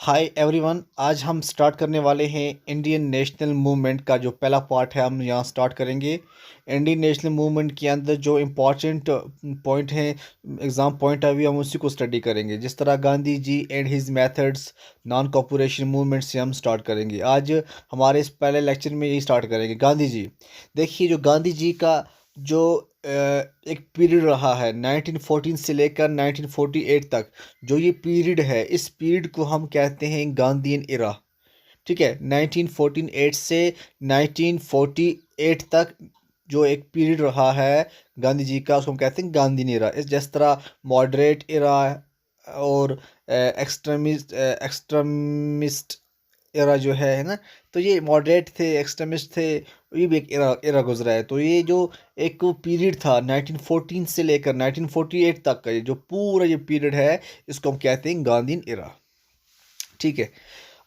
Hi everyone, आज हम start करने वाले हैं इंडियन नेशनल मूवमेंट का जो पहला पार्ट है। हम यहाँ स्टार्ट करेंगे। इंडियन नेशनल मूवमेंट के अंदर जो इम्पोर्टेंट पॉइंट हैं, एग्ज़ाम पॉइंट अभी हम उसी को स्टडी करेंगे। जिस तरह Gandhi ji and his methods, non cooperation movement से हम स्टार्ट करेंगे। आज हमारे इस पहले लेक्चर में यही स्टार्ट करेंगे। गांधी जी, देखिए जो गांधी जी का जो एक पीरियड रहा है 1914 से लेकर 1948 तक, जो ये पीरियड है, इस पीरियड को हम कहते हैं गांधीयन इरा। ठीक है, 1948 से 1948 तक जो एक पीरियड रहा है गांधी जी का, उसको हम कहते हैं गांधीयन इरा। इस जिस तरह मॉडरेट इरा और एक्सट्रीमिस्ट एरा जो है ना, तो ये मॉडरेट थे, एक्सट्रीमिस्ट थे, ये भी एक एरा गुजरा है। तो ये जो एक पीरियड था 1914 से लेकर 1948 तक का, ये जो पूरा ये पीरियड है, इसको हम कहते हैं गांधीयन एरा। ठीक है,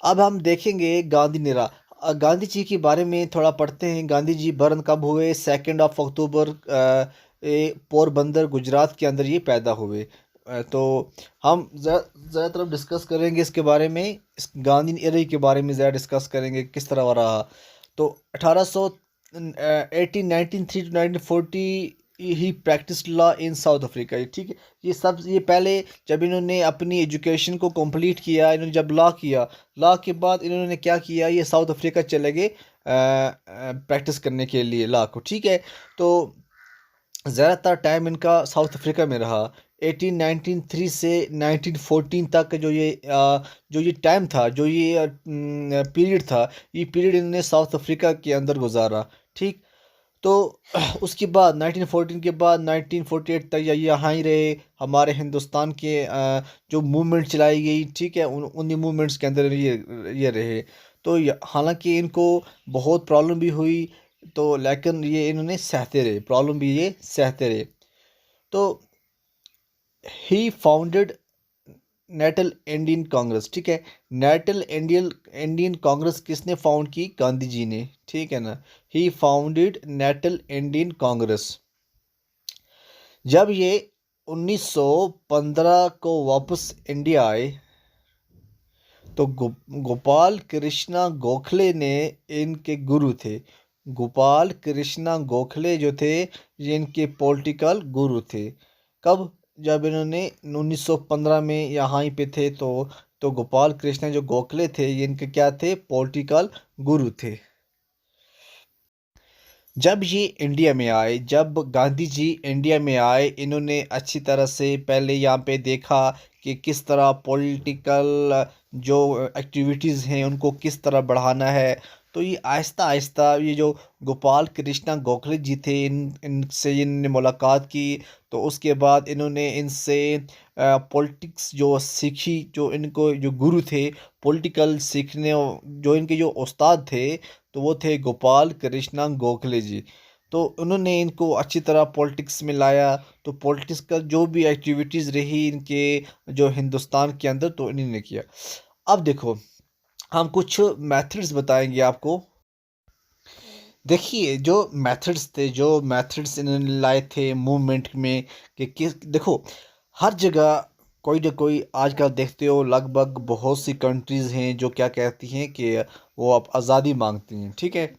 अब हम देखेंगे गांधी एरा। गांधी जी के बारे में थोड़ा पढ़ते हैं। गांधी जी बर्न कब हुए? 2 अक्टूबर पोरबंदर गुजरात के अंदर ये पैदा हुए। तो हम ज़्यादातर अब डिस्कस करेंगे इसके बारे में, इस गांधी एरा के बारे में ज़्यादा डिस्कस करेंगे किस तरह रहा। तो 181903 टू 1940 ही practice law in South Africa. ठीक है, ये पहले जब इन्होंने अपनी एजुकेशन को कंप्लीट किया, इन्होंने जब लॉ किया, लॉ के बाद इन्होंने क्या किया, ये साउथ अफ्रीका चले गए प्रैक्टिस करने के लिए लॉ को। ठीक है, तो ज़्यादातर टाइम इनका साउथ अफ्रीका में रहा। 1893 से 1914 तक जो ये टाइम था, जो ये पीरियड था, ये पीरियड इन्होंने साउथ अफ्रीका के अंदर गुजारा। ठीक, तो उसके बाद 1914 के बाद 1948 तक ये यहाँ ही रहे। हमारे हिंदुस्तान के जो मूवमेंट चलाई गई, ठीक है, उन्हीं मूवमेंट्स के अंदर ये रहे। तो हालांकि इनको बहुत प्रॉब्लम भी हुई, तो लेकिन ये इन्होंने सहते रहे, प्रॉब्लम भी ये सहते रहे। तो ही फाउंडेड नेटल इंडियन कांग्रेस। ठीक है, नेटल इंडियन इंडियन कांग्रेस किसने फाउंड की? गांधी जी ने। ठीक है ना, ही फाउंडेड नेटल इंडियन कांग्रेस। जब ये 1915 को वापस इंडिया आए, तो गोपाल कृष्णा गोखले ने इनके गुरु थे। गोपाल कृष्णा गोखले जो थे, ये इनके पॉलिटिकल गुरु थे। कब? जब इन्होंने 1915 में यहाँ ही पे थे, तो गोपाल कृष्णा जो गोखले थे, ये इनके क्या थे? पॉलिटिकल गुरु थे। जब ये इंडिया में आए, जब गांधी जी इंडिया में आए, इन्होंने अच्छी तरह से पहले यहाँ पे देखा कि किस तरह पॉलिटिकल जो एक्टिविटीज़ हैं उनको किस तरह बढ़ाना है। तो ये आहिस्ता आहिस्ता, ये जो गोपाल कृष्णा गोखले जी थे, इनसे इन्होंने मुलाकात की। तो उसके बाद इन्होंने इनसे पॉलिटिक्स जो सीखी, जो इनको जो गुरु थे पॉलिटिकल सीखने, जो इनके जो उस्ताद थे, तो वो थे गोपाल कृष्णा गोखले जी। तो उन्होंने इनको अच्छी तरह पॉलिटिक्स में लाया। तो पॉलिटिक्स का जो भी एक्टिविटीज़ रही इनके जो हिंदुस्तान के अंदर, तो इन्होंने किया। अब देखो, हम कुछ मेथड्स बताएंगे आपको। देखिए जो मेथड्स इन्होंने लाए थे मूवमेंट में, कि किस, देखो हर जगह कोई ना कोई, आजकल देखते हो लगभग बहुत सी कंट्रीज़ हैं जो क्या कहती हैं कि वो अब आज़ादी मांगती हैं। ठीक है,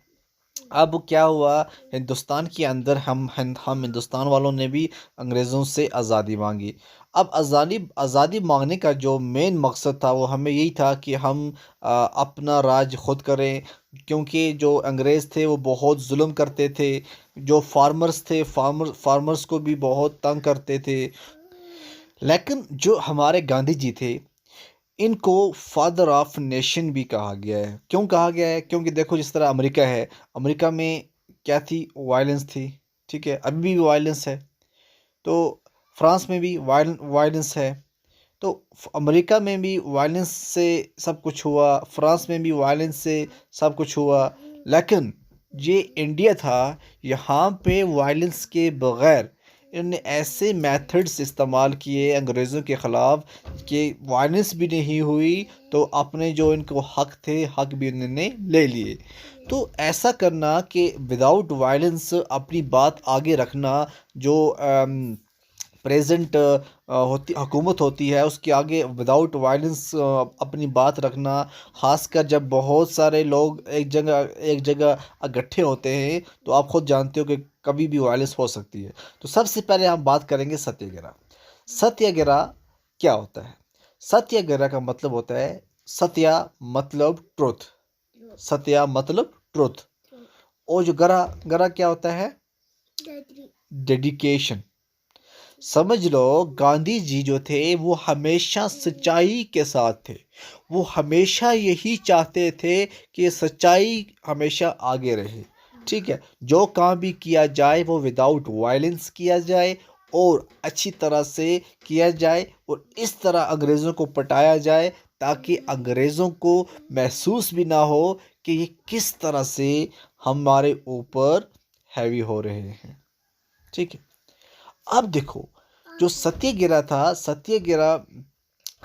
अब क्या हुआ, हिंदुस्तान के अंदर हम हिंदुस्तान वालों ने भी अंग्रेज़ों से आज़ादी मांगी। अब आज़ादी मांगने का जो मेन मकसद था, वो हमें यही था कि हम अपना राज खुद करें। क्योंकि जो अंग्रेज़ थे वो बहुत जुल्म करते थे, जो फार्मर्स थे, फार्मर्स को भी बहुत तंग करते थे। लेकिन जो हमारे गांधी जी थे, इनको फादर ऑफ नेशन भी कहा गया है। क्यों कहा गया है? क्योंकि देखो जिस तरह अमेरिका है, अमेरिका में क्या थी? वायलेंस थी। ठीक है, अभी भी वायलेंस है। तो फ्रांस में भी वायलेंस है। तो अमेरिका में भी वायलेंस से सब कुछ हुआ, फ्रांस में भी वायलेंस से सब कुछ हुआ। लेकिन ये इंडिया था, यहाँ पे वायलेंस के बग़ैर इन्होंने ऐसे मेथड्स इस्तेमाल किए अंग्रेज़ों के ख़िलाफ़ कि वायलेंस भी नहीं हुई, तो अपने जो इनको हक थे, हक भी इन्होंने ले लिए। तो ऐसा करना कि विदाउट वायलेंस अपनी बात आगे रखना, जो प्रेजेंट होती हुकूमत होती है, उसके आगे विदाउट वायलेंस अपनी बात रखना, खासकर जब बहुत सारे लोग एक जगह इकट्ठे होते हैं, तो आप खुद जानते हो कि कभी भी वायलेंस हो सकती है। तो सबसे पहले हम बात करेंगे सत्याग्रह। सत्याग्रह क्या होता है? सत्याग्रह का मतलब होता है, सत्या मतलब ट्रुथ, सत्या मतलब ट्रुथ, और जो ग्रह ग्रह क्या होता है? डेडिकेशन। समझ लो, गांधी जी जो थे वो हमेशा सच्चाई के साथ थे। वो हमेशा यही चाहते थे कि सच्चाई हमेशा आगे रहे। ठीक है, जो काम भी किया जाए वो विदाउट वायलेंस किया जाए और अच्छी तरह से किया जाए, और इस तरह अंग्रेज़ों को पटाया जाए ताकि अंग्रेज़ों को महसूस भी ना हो कि ये किस तरह से हमारे ऊपर हैवी हो रहे हैं। ठीक है, अब देखो, जो सत्याग्रह था, सत्याग्रह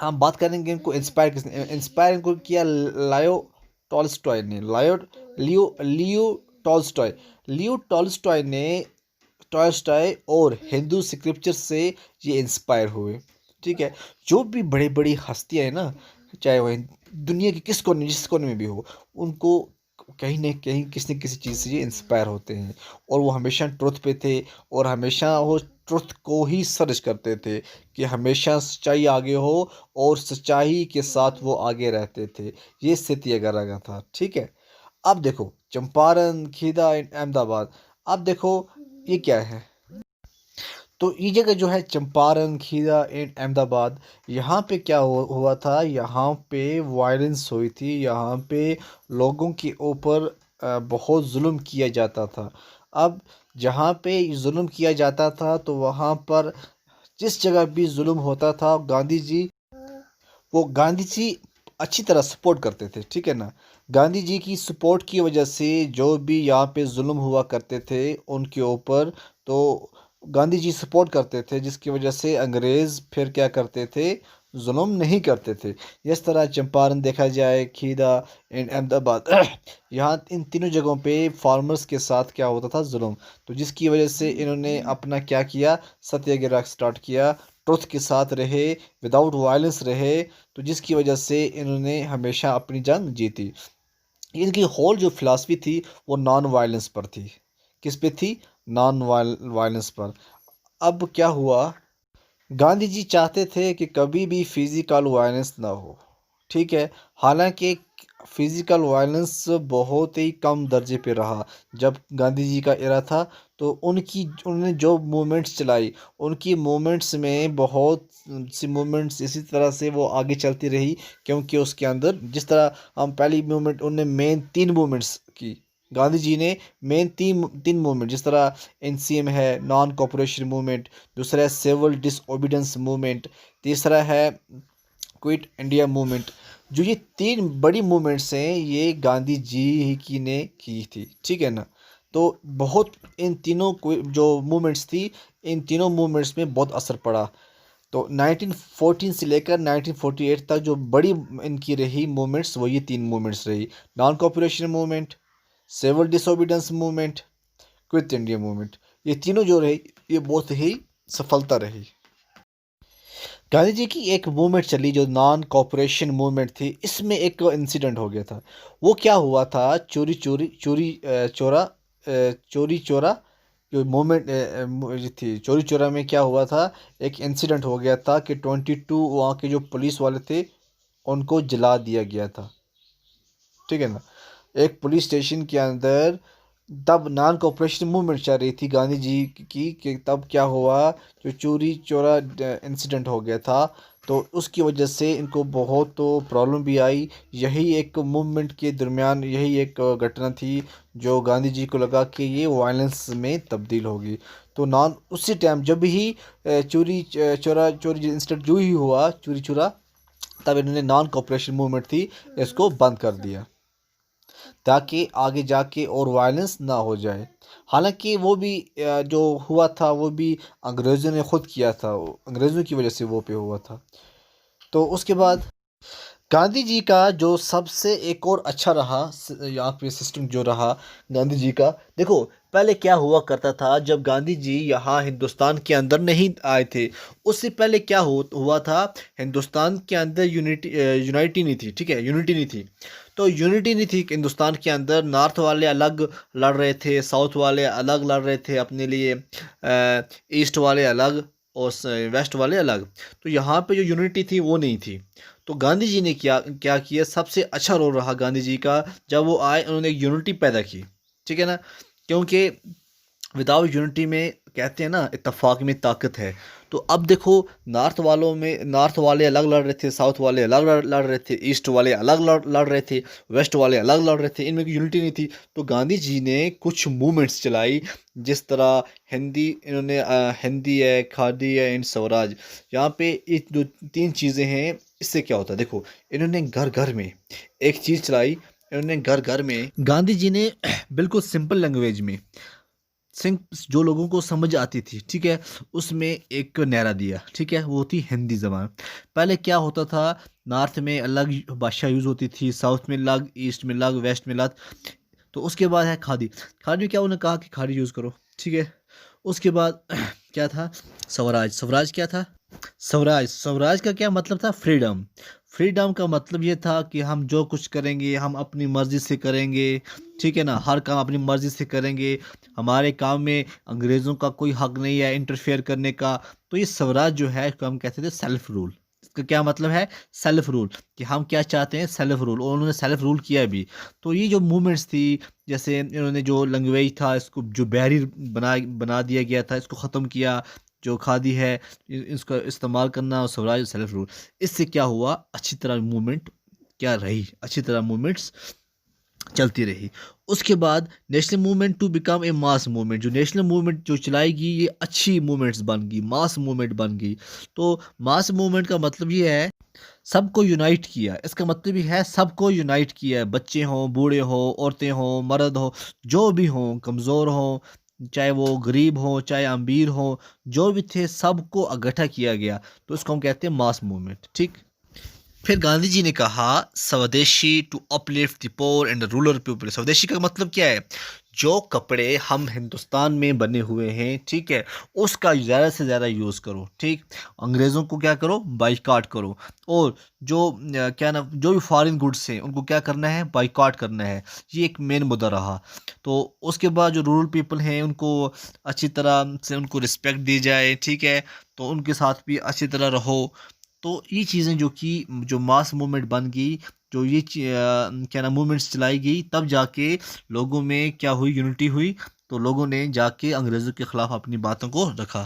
हम बात करेंगे, इनको इंस्पायर इनको किया लायो टॉल्स्टॉय ने। लियो टॉल्स्टॉय ने, टॉल्स्टॉय और हिंदू स्क्रिप्चर से ये इंस्पायर हुए। ठीक है, जो भी बड़े बड़ी हस्तियाँ हैं ना, चाहे वो दुनिया के किस कोने, जिस कोने में भी हो, उनको कहीं ना कहीं किसी न किसी चीज़ से ये इंस्पायर होते हैं, और वो हमेशा ट्रुथ पे थे, और हमेशा वो ट्रुथ को ही सर्च करते थे कि हमेशा सच्चाई आगे हो, और सच्चाई के साथ वो आगे रहते थे। ये सत्याग्रह का था। ठीक है, अब देखो चंपारण, खीदा एंड अहमदाबाद। अब देखो ये क्या है? तो ये जगह जो है चंपारण, खीरा एंड अहमदाबाद, यहाँ पे क्या हुआ था? यहाँ पे वायलेंस हुई थी, यहाँ पे लोगों के ऊपर बहुत जुल्म किया जाता था। अब जहाँ पे जुल्म किया जाता था, तो वहाँ पर जिस जगह भी जुल्म होता था, गांधी जी अच्छी तरह सपोर्ट करते थे। ठीक है ना, गांधी जी की सपोर्ट की वजह से जो भी यहाँ पे जुल्म हुआ करते थे उनके ऊपर, तो गांधी जी सपोर्ट करते थे, जिसकी वजह से अंग्रेज़ फिर क्या करते थे? जुल्म नहीं करते थे। इस तरह चंपारण देखा जाए, खीदा एंड अहमदाबाद, यहाँ इन तीनों जगहों पे फार्मर्स के साथ क्या होता था? जुल्म। तो जिसकी वजह से इन्होंने अपना क्या किया? सत्याग्रह स्टार्ट किया, ट्रुथ के साथ रहे, विदाउट वायलेंस रहे, तो जिसकी वजह से इन्होंने हमेशा अपनी जंग जीती। इनकी होल जो फिलॉसफी थी वो नॉन वायलेंस पर थी। किस पे थी? नॉन वायलेंस पर। अब क्या हुआ? गांधी जी चाहते थे कि कभी भी फिजिकल वायलेंस ना हो। ठीक है, हालांकि फिजिकल वायलेंस बहुत ही कम दर्जे पे रहा जब गांधी जी का एरा था। तो उन्होंने जो मूवमेंट्स चलाई, उनकी मूवमेंट्स में बहुत सी मूवमेंट्स इसी तरह से वो आगे चलती रही, क्योंकि उसके अंदर जिस तरह हम पहली मूवमेंट, उनने मेन 3 मूवमेंट्स की। गांधी जी ने मेन तीन तीन मूवमेंट, जिस तरह एनसीएम है, नॉन कॉपरेशन मूवमेंट, दूसरा है सिविल डिसओबीडियंस मूवमेंट, तीसरा है क्विट इंडिया मूवमेंट। जो ये 3 बड़ी मूवमेंट्स हैं, ये गांधी जी ही की ने की थी। ठीक है ना, तो बहुत इन तीनों जो मूवमेंट्स थी, इन तीनों मूवमेंट्स में बहुत असर पड़ा। तो 1914 से लेकर 1948 तक जो बड़ी इनकी रही मूवमेंट्स, वो ये 3 मूवमेंट्स रही: non cooperation movement, civil disobedience movement, quit India movement. ये तीनों जो रही, ये बहुत ही सफलता रही। गांधी जी की एक मूवमेंट चली जो नॉन कॉपरेशन मूवमेंट थी, इसमें एक इंसिडेंट हो गया था। वो क्या हुआ था? चोरी चोरा जो मूवमेंट थी, चोरी चोरा में क्या हुआ था? एक इंसिडेंट हो गया था कि 22 वहाँ के जो पुलिस वाले थे उनको जला दिया गया था। ठीक है ना, एक पुलिस स्टेशन के अंदर तब नॉन कॉपरेशन मूवमेंट चल रही थी गांधी जी की, कि तब क्या हुआ? जो चोरी चोरा इंसिडेंट हो गया था, तो उसकी वजह से इनको बहुत तो प्रॉब्लम भी आई। यही एक मूवमेंट के दरमियान यही एक घटना थी जो गांधी जी को लगा कि ये वायलेंस में तब्दील होगी। तो नॉन उसी टाइम जब ही चोरी इंसिडेंट जो ही हुआ, चोरी चोरा, तब इन्होंने नॉन कॉपरेशन मूवमेंट थी, इसको बंद कर दिया ताकि आगे जाके और वायलेंस ना हो जाए। हालांकि वो भी जो हुआ था वो भी अंग्रेज़ों ने ख़ुद किया था, अंग्रेज़ों की वजह से वो पे हुआ था। तो उसके बाद गांधी जी का जो सबसे एक और अच्छा रहा यहाँ पे सिस्टम जो रहा गांधी जी का, देखो पहले क्या हुआ करता था जब गांधी जी यहाँ हिंदुस्तान के अंदर नहीं आए थे। उससे पहले क्या हुआ था, हिंदुस्तान के अंदर यूनिटी नहीं थी, ठीक है, यूनिटी नहीं थी। तो यूनिटी नहीं थी हिंदुस्तान के अंदर, नॉर्थ वाले अलग लड़ रहे थे, साउथ वाले अलग लड़ रहे थे अपने लिए, ईस्ट वाले अलग और वेस्ट वाले अलग। तो यहाँ पे जो यूनिटी थी वो नहीं थी। तो गांधी जी ने क्या क्या किया, सबसे अच्छा रोल रहा गांधी जी का, जब वो आए उन्होंने एक यूनिटी पैदा की, ठीक है ना। क्योंकि विदाउट यूनिटी में कहते हैं ना, इत्तेफाक में ताकत है। तो अब देखो, नॉर्थ वाले अलग लड़ रहे थे, साउथ वाले अलग लड़ रहे थे, ईस्ट वाले अलग लड़ रहे थे, वेस्ट वाले अलग लड़ रहे थे, इनमें यूनिटी नहीं थी। तो गांधी जी ने कुछ मूवमेंट्स चलाई, जिस तरह हिंदी है, खादी है एंड स्वराज। यहाँ पे ये दो तीन चीज़ें हैं। इससे क्या होता है, देखो इन्होंने घर घर में एक चीज़ चलाई। इन्होंने घर घर में गांधी जी ने बिल्कुल सिंपल लैंग्वेज में, सिंह जो लोगों को समझ आती थी, ठीक है, उसमें एक नारा दिया, ठीक है, वो थी हिंदी ज़बान। पहले क्या होता था, नॉर्थ में अलग भाषा यूज़ होती थी, साउथ में अलग, ईस्ट में अलग, वेस्ट में अलग। तो उसके बाद है खादी। खादी में क्या उन्होंने कहा कि खादी यूज़ करो, ठीक है। उसके बाद क्या था, स्वराज। स्वराज क्या था, स्वराज का क्या मतलब था, फ्रीडम। फ्रीडम का मतलब ये था कि हम जो कुछ करेंगे हम अपनी मर्ज़ी से करेंगे, ठीक है ना, हर काम अपनी मर्ज़ी से करेंगे, हमारे काम में अंग्रेज़ों का कोई हक नहीं है इंटरफेयर करने का। तो ये स्वराज जो है, इसको हम कहते थे सेल्फ रूल। इसका क्या मतलब है, सेल्फ रूल, कि हम क्या चाहते हैं, सेल्फ रूल, और उन्होंने सेल्फ रूल किया भी। तो ये जो मूवमेंट्स थी, जैसे इन्होंने जो लैंग्वेज था, इसको जो बैरियर बना दिया गया था, इसको ख़त्म किया। जो खादी है, इसका इस्तेमाल करना, और स्वराज, सेल्फ रूल। इससे क्या हुआ, अच्छी तरह मूवमेंट क्या रही, अच्छी तरह मूवमेंट्स चलती रही। उसके बाद national movement to become a mass movement, जो नेशनल मूवमेंट जो चलाएगी, ये अच्छी मूवमेंट्स बन गई, मास मूवमेंट बन गई। तो मास मूवमेंट का मतलब ये है, सबको यूनाइट किया। इसका मतलब ये है, सबको यूनाइट किया, बच्चे हों, बूढ़े हों, औरतें हों, मर्द हों, जो भी हों, कमज़ोर हों, चाहे वो गरीब हों, चाहे अमीर हों, जो भी थे सबको इकट्ठा किया गया। तो इसको हम कहते हैं मास मूवमेंट, ठीक। फिर गांधी जी ने कहा, swadeshi to uplift the poor and the rural people. Swadeshi का मतलब क्या है, जो कपड़े हम हिंदुस्तान में बने हुए हैं, ठीक है, उसका ज़्यादा से ज़्यादा यूज़ करो, ठीक। अंग्रेज़ों को क्या करो, बाइकआउट करो। और जो क्या ना, जो भी फॉरेन गुड्स हैं उनको क्या करना है, बाइकआउट करना है। ये एक मेन मुद्दा रहा। तो उसके बाद जो रूरल पीपल हैं उनको अच्छी तरह से उनको रिस्पेक्ट दी जाए, ठीक है, तो उनके साथ भी अच्छी तरह रहो। तो ये चीज़ें जो कि जो मास मूवमेंट बन गई, जो ये क्या नाम मूवमेंट्स चलाई गई, तब जाके लोगों में क्या हुई, यूनिटी हुई। तो लोगों ने जाके अंग्रेज़ों के ख़िलाफ़ अपनी बातों को रखा।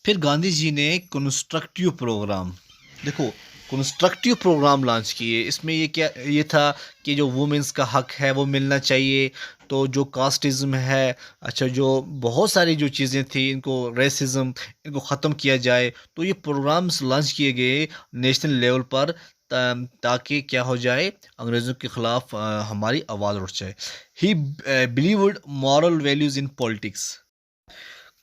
फिर गांधी जी ने कंस्ट्रक्टिव प्रोग्राम, देखो कंस्ट्रक्टिव प्रोग्राम लॉन्च किए। इसमें ये था कि जो वुमेंस का हक है वो मिलना चाहिए। तो जो कास्टिज़्म है, अच्छा, जो बहुत सारी जो चीज़ें थी, इनको रेसिज्म, इनको ख़त्म किया जाए। तो ये प्रोग्राम्स लॉन्च किए गए नेशनल लेवल पर, ताकि क्या हो जाए, अंग्रेज़ों के ख़िलाफ़ हमारी आवाज़ उठ जाए। ही believed moral values in politics,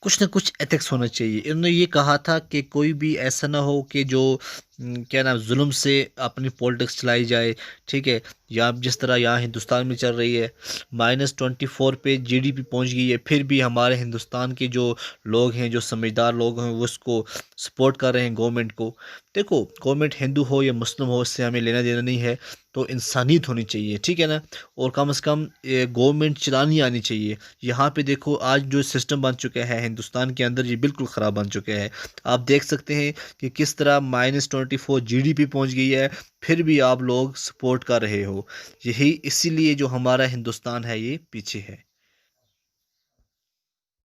कुछ ना कुछ एथिक्स होना चाहिए। इन्होंने ये कहा था कि कोई भी ऐसा ना हो कि जो क्या नाम, जुल्म से अपनी पॉलिटिक्स चलाई जाए, ठीक है। या जिस तरह यहाँ हिंदुस्तान में चल रही है, -24 पे जीडीपी पहुँच गई है, फिर भी हमारे हिंदुस्तान के जो लोग हैं, जो समझदार लोग हैं, वो उसको सपोर्ट कर रहे हैं गवर्नमेंट को। देखो, गवर्नमेंट हिंदू हो या मुस्लिम हो, इससे हमें लेना देना नहीं है। तो इंसानियत होनी चाहिए, ठीक है ना। और कम से कम गवर्नमेंट चलानी आनी चाहिए। यहाँ पे देखो, आज जो सिस्टम बन चुका है हिंदुस्तान के अंदर, ये बिल्कुल ख़राब बन चुका है। आप देख सकते हैं कि किस तरह -24 जीडीपी पहुँच गई है, फिर भी आप लोग सपोर्ट कर रहे हो। यही इसीलिए जो हमारा हिंदुस्तान है ये पीछे है।